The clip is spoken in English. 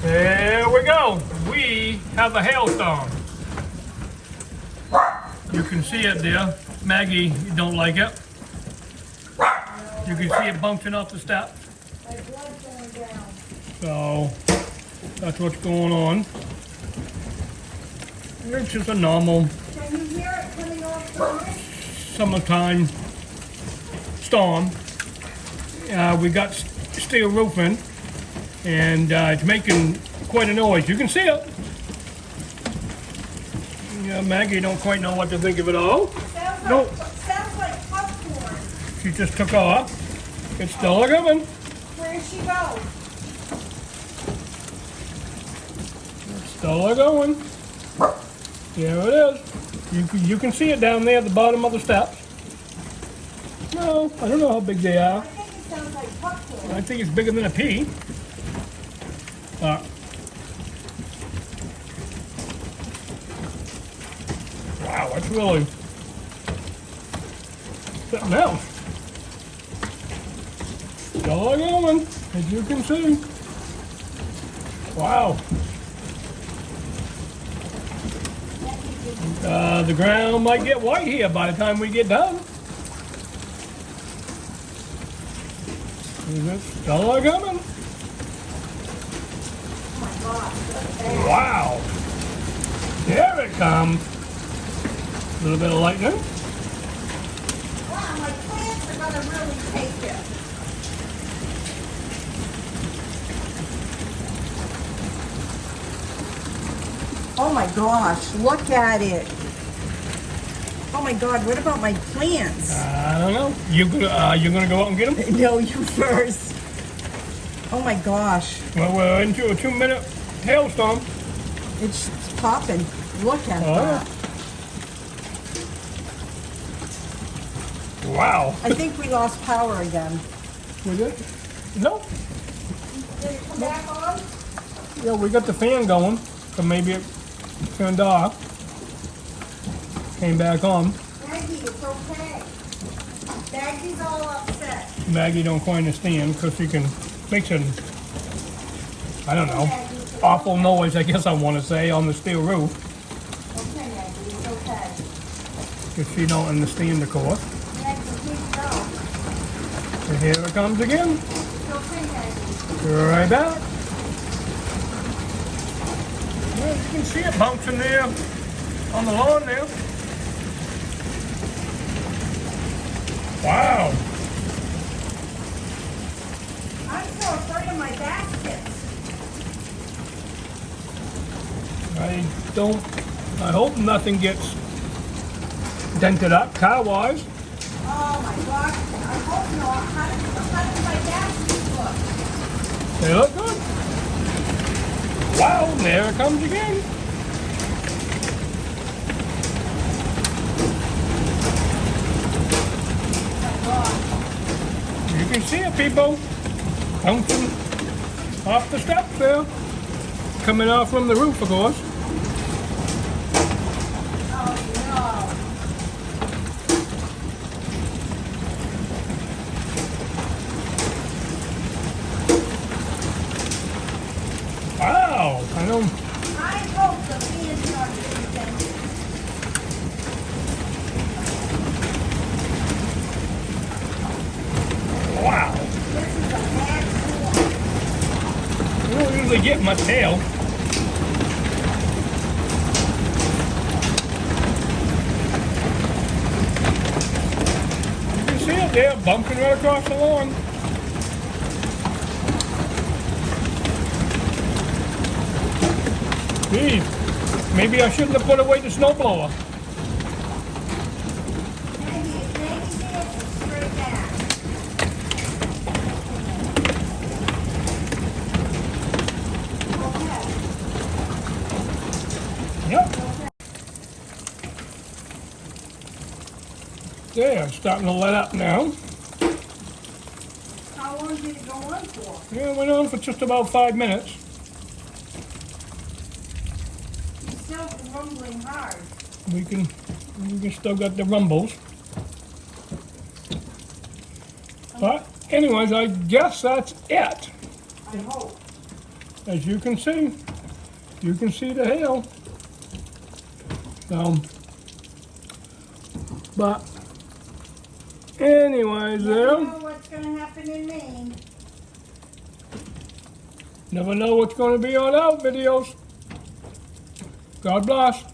There we go. We have a hailstorm. You can see it there. Maggie, you don't like it. You can see it bouncing off the step. My blood's going down. So that's what's going on. It's just a normal Can you hear it coming off the roof? summertime storm. We got steel roofing, and it's making quite a noise. You can see it. Yeah, Maggie don't quite know what to think of it all. Sounds like popcorn. She just took off. It's still a coming. Where'd she go? It's still a going. There it is. You can see it down there at the bottom of the steps. No, I don't know how big they are. I think it sounds like popcorn. I think it's bigger than a pea. Wow, that's really something else. Still going, as you can see. Wow. The ground might get white here by the time we get done. And it's still coming. Oh my gosh, look at that. Wow. There it comes. A little bit of lightning. Wow, my plants are gonna really take it. Oh my gosh, look at it. Oh my God, what about my plants? I don't know. You're gonna go out and get them? No, you first. Oh my gosh, Well, we're into a 2-minute hailstorm. it's popping. Look at Oh, that. Wow. I think we lost power again. We did? No. Did it come back on? Yeah, we got the fan going, so maybe it turned off. Came back on. Maggie, it's okay. Maggie's all upset. Maggie don't quite understand because she can make some, I don't know, awful noise, I guess I want to say, on the steel roof. Okay, Maggie, it's okay. Because she don't understand, of course. Maggie, please go. And here it comes again. It's okay, Maggie. Right back. Well, you can see it bouncing there on the lawn there. Wow. I'm so afraid of my baskets. I hope nothing gets dented up car-wise. Oh my gosh, I hope not. How do my baskets look? They look good. Wow, there it comes again. You can see it, people. Bouncing off the steps there. Coming off from the roof, of course. Wow, I don't. I hope the fan's not anything. Wow. This is a bad storm. I don't usually get much hail. You can see it there, bumping right across the lawn. Gee, maybe I shouldn't have put away the snowblower. Maggie's hands are straight back. Okay. Yep. There, it's starting to let up now. How long did it go on for? Yeah, it went on for just about 5 minutes. It's still rumbling hard. We can still got the rumbles. But anyways, I guess that's it. I hope. as you can see the hail. So, but anyways, Never there. know what's gonna happen in Maine. Never know what's going to be on our videos. God bless.